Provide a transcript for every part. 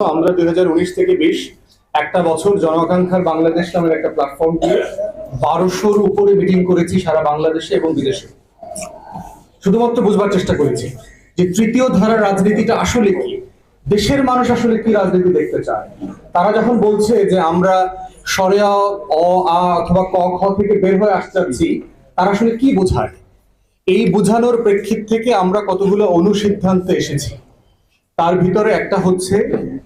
আমরা 2019 থেকে 20 একটা বছর জনআকাঙ্ক্ষার বাংলাদেশ নামের একটা প্ল্যাটফর্ম দিয়ে 1200-র উপরে মিটিং করেছি সারা বাংলাদেশে এবং বিদেশে। শুধুমাত্র বুঝবার চেষ্টা করেছি যে তৃতীয় ধারার রাজনীতিটা আসলে কি, দেশের মানুষ আসলে কি রাজনীতি দেখতে চায়। তারা যখন বলছে যে আমরা সরেয়া অ আ অথবা ক খ থেকে বের হয়ে আসছি, তারা আসলে কি বোঝায়। এই বোঝানোর প্রেক্ষিত থেকে আমরা কতগুলো অনুসিদ্ধান্তে এসেছি। তার ভিতরে একটা হচ্ছে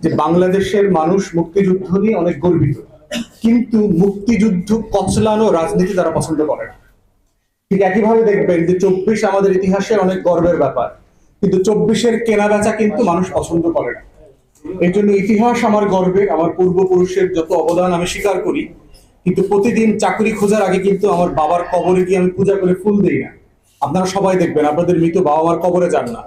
যে বাংলাদেশের মানুষ মুক্তিযুদ্ধ নিয়ে অনেক গর্বিত, কিন্তু মুক্তিযুদ্ধ কচলানো রাজনীতি তারা পছন্দ করে না। ঠিক একইভাবে দেখবেন যে 24 আমাদের ইতিহাসের অনেক গর্বের ব্যাপার, কিন্তু 24-এর কেনা বেচা কিন্তু মানুষ পছন্দ করে না। এই জন্য ইতিহাস আমার গর্বের, আমার পূর্বপুরুষের যত অবদান আমি স্বীকার করি, কিন্তু প্রতিদিন চাকরি খোঁজার আগে কিন্তু আমার বাবার কবরে গিয়ে আমি পূজা করে ফুল দিই না। আপনারা সবাই দেখবেন আপনাদের মৃত বাবা মার কবরে যান না।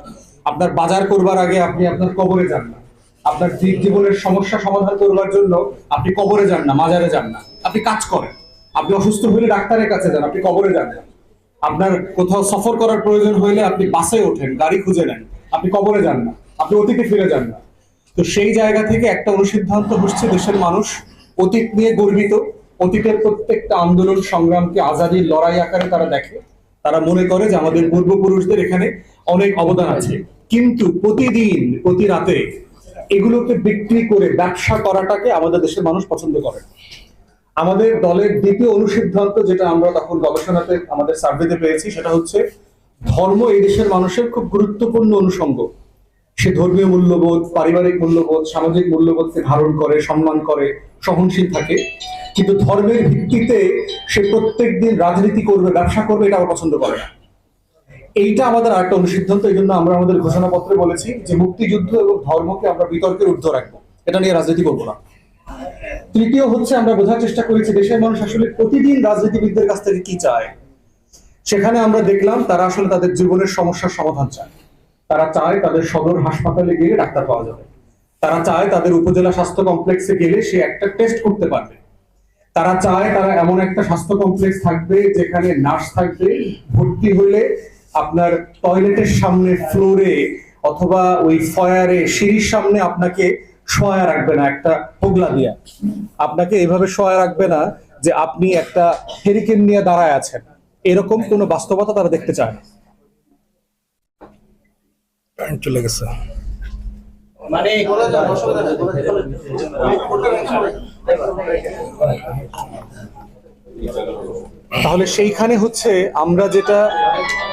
আপনার বাজার করবার আগে আপনি আপনার কবরে যান না। আপনার জীবনের সমস্যা সমাধান করবার জন্য আপনি কবরে যান না, মাজারে যান না। আপনি কাজ করেন, আপনি অসুস্থ হলে ডাক্তারের কাছে যান, আপনি কবরে যান না। আপনার কোথাও সফর করার প্রয়োজন হইলে আপনি বাসে ওঠেন, গাড়ি খুঁজে নেন, আপনি কবরে যান না, আপনি অতীতে ফিরে যান না। তো সেই জায়গা থেকে একটা অনুসিদ্ধান্ত হচ্ছে দেশের মানুষ অতীত নিয়ে গর্বিত। অতীতের প্রত্যেকটা আন্দোলন সংগ্রামকে আজাদির লড়াই আকারে তারা দেখে। তারা মনে করে যে আমাদের পূর্বপুরুষদের এখানে অনেক অবদান আছে, কিন্তু প্রতিদিন প্রতি রাতে এগুলোকে বিক্রি করে ব্যবসা করাটাকে আমাদের দেশের মানুষ পছন্দ করে। আমাদের দলের দ্বিতীয় অনুসিদ্ধান্ত, যেটা আমরা তখন গবেষণাতে আমাদের সার্ভেতে পেয়েছি, সেটা হচ্ছে ধর্ম এই দেশের মানুষের খুব গুরুত্বপূর্ণ অনুষঙ্গ। সে ধর্মীয় মূল্যবোধ, পারিবারিক মূল্যবোধ, সামাজিক মূল্যবোধকে ধারণ করে, সম্মান করে, সহনশীল থাকে, কিন্তু ধর্মের ভিত্তিতে সে প্রত্যেকদিন রাজনীতি করবে, ব্যবসা করবে, এটা আমরা পছন্দ করে না। এইটা আমাদের আরেকটা অনুসিদ্ধান্ত। এই জন্য আমরা আমাদের ঘোষণাপত্রে বলেছি যে মুক্তিযুদ্ধ এবং ধর্মকে আমরা বিতর্কের ঊর্ধ্বে রাখবো, এটা নিয়ে রাজনীতি করবো না। তৃতীয় হচ্ছে আমরা বোঝার চেষ্টা করেছি দেশের মানুষ আসলে প্রতিদিন রাজনীতিবিদদের কাছ থেকে কি চায়। সেখানে আমরা দেখলাম তারা আসলে তাদের জীবনের সমস্যার সমাধান চায়। তারা চায় তাদের সদর হাসপাতালে গেলে ডাক্তার পাওয়া যাবে, তারা চায় তাদের উপজেলা স্বাস্থ্য কমপ্লেক্সে গেলে সে একটা টেস্ট করতে পারবে, তারা চায় তারা এমন একটা স্বাস্থ্য কমপ্লেক্স থাকবে যেখানে নার্স থাকবে, ভর্তি হলে আপনার টয়লেটের সামনে ফ্লোরে অথবা ওই ফয়ারে সিঁড়ির সামনে আপনাকে শোয়া রাখবে না একটা হোগলা দিয়া, আপনাকে এভাবে শোয়া রাখবে না যে আপনি একটা হেরিকেন নিয়ে দাঁড়ায় আছেন। এরকম কোন বাস্তবতা তারা দেখতে চায় না। চলে গেছে মানে তাহলে সেইখানে হচ্ছে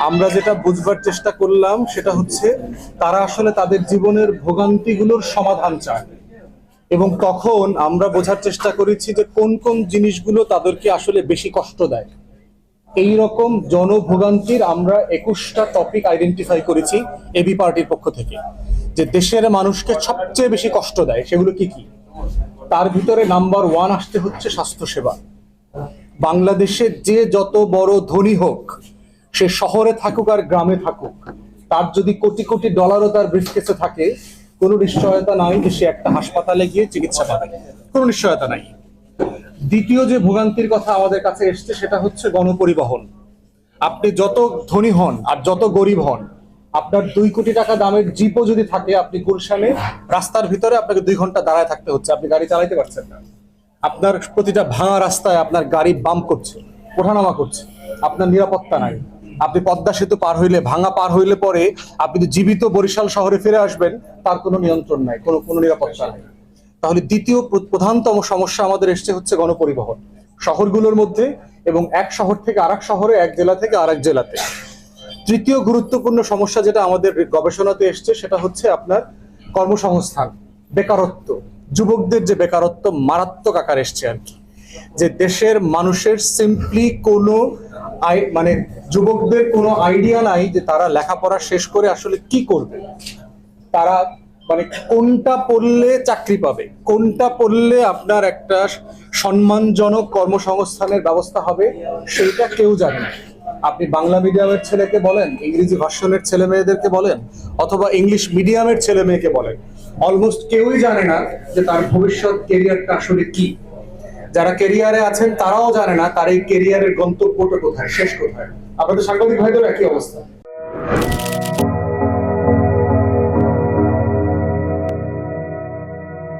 আমরা যেটা বুঝবার চেষ্টা করলাম সেটা হচ্ছে তারা আসলে তাদের জীবনের ভোগান্তিগুলোর সমাধান চায়, এবং তখন আমরা বোঝার চেষ্টা করেছি যে কোন কোন জিনিসগুলো তাদেরকে আসলে বেশি কষ্ট দেয়। এই রকম জনভোগান্তির আমরা 21টা টপিক আইডেন্টিফাই করেছি এবি পার্টির পক্ষ থেকে, যে দেশের মানুষকে সবচেয়ে বেশি কষ্ট দেয় সেগুলো কি কি। তার ভিতরে নাম্বার 1 আসতে হচ্ছে স্বাস্থ্যসেবা। বাংলাদেশে যে যত বড় ধনী হোক, সে শহরে থাকুক আর গ্রামে থাকুক, তার যদি কোটি কোটি ডলারও তার ব্রিফকেসে থাকে, কোনো নিশ্চয়তা নাই যে সে একটা হাসপাতালে গিয়ে চিকিৎসা পাবে, কোনো নিশ্চয়তা নাই। দ্বিতীয় যে ভোগান্তির কথা আমাদের কাছে এসছে সেটা হচ্ছে গণপরিবহন। আপনি যত ধনী হন আর যত গরিব হন, আপনার 2 কোটি টাকা দামের জিপও যদি থাকে, আপনি গুলশানে রাস্তার ভিতরে আপনাকে 2 ঘন্টা দাঁড়ায় থাকতে হচ্ছে, আপনি গাড়ি চালাইতে পারছেন না। আপনার প্রতিটা ভাঙা রাস্তায় আপনার গাড়ি বাম্প করছে, ওঠানামা করছে, আপনার নিরাপত্তা নাই। আপনি পদ্মা সেতু পার হইলে, ভাঙা পার হইলে পরে আপনি জীবিত বরিশাল শহরে ফিরে আসবেন, তার কোনো নিয়ন্ত্রণ নাই, কোনো নিরাপত্তা নাই। তাহলে দ্বিতীয় প্রধানতম সমস্যা আমাদের এসছে হচ্ছে গণপরিবহন শহরগুলোর মধ্যে, এবং এক শহর থেকে আরেক শহরে, এক জেলা থেকে আরেক জেলাতে। তৃতীয় গুরুত্বপূর্ণ সমস্যা যেটা আমাদের গবেষণাতে এসছে সেটা হচ্ছে আপনার কর্মসংস্থান, বেকারত্ব। যুবকদের যে বেকারত্ব মারাত্মক আকার এসছে আর কি, যে দেশের মানুষের সিম্পলি কোনো মানে যুবকদের কোনো আইডিয়া নাই যে তারা লেখাপড়া শেষ করে আসলে কি করবে। তারা মানে কোনটা পড়লে চাকরি পাবে, কোনটা পড়লে আপনার একটা সম্মানজনক কর্মসংস্থানের ব্যবস্থা হবে, সেইটা কেউ জানে না। আপনি বাংলা মিডিয়ামের ছেলেকে বলেন, ইংরেজি ভার্সনের ছেলে মেয়েদেরকে বলেন, অথবা ইংলিশ মিডিয়ামের ছেলে মেয়েকে বলেন, অলমোস্ট কেউই জানে না যে তার ভবিষ্যৎ কেরিয়ারটা আসলে কি। যারা কেরিয়ারে আছেন তারাও জানে না তার এই কেরিয়ারের গন্তব্যটা কোথায়, শেষ কোথায়। আপনাদের সাংবাদিক ভাইদের একই অবস্থা।